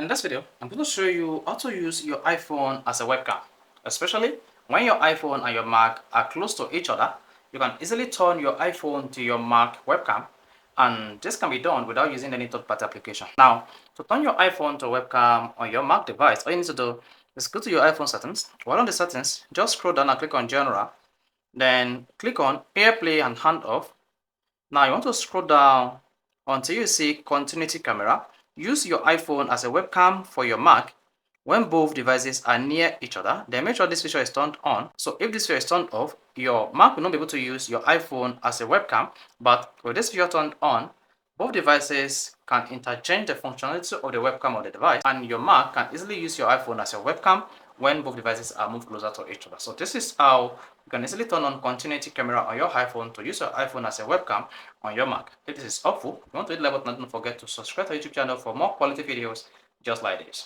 In this video, I'm going to show you how to use your iPhone as a webcam. Especially when your iPhone and your Mac are close to each other, you can easily turn your iPhone to your Mac webcam, and this can be done without using any third-party application. Now, to turn your iPhone to webcam on your Mac device, all you need to do is go to your iPhone settings. While on the settings, just scroll down and click on General, then click on AirPlay and Handoff. Now you want to scroll down until you see Continuity Camera. Use your iPhone as a webcam for your Mac when both devices are near each other. Then make sure this feature is turned on. So if this feature is turned off, your Mac will not be able to use your iPhone as a webcam. But with this feature turned on, both devices can interchange the functionality of the webcam of the device, and your Mac can easily use your iPhone as your webcam when both devices are moved closer to each other. So this is how you can easily turn on continuity camera on your iPhone to use your iPhone as a webcam on your Mac. If this is helpful, if you want to hit the like button, don't forget to subscribe to our YouTube channel for more quality videos just like this.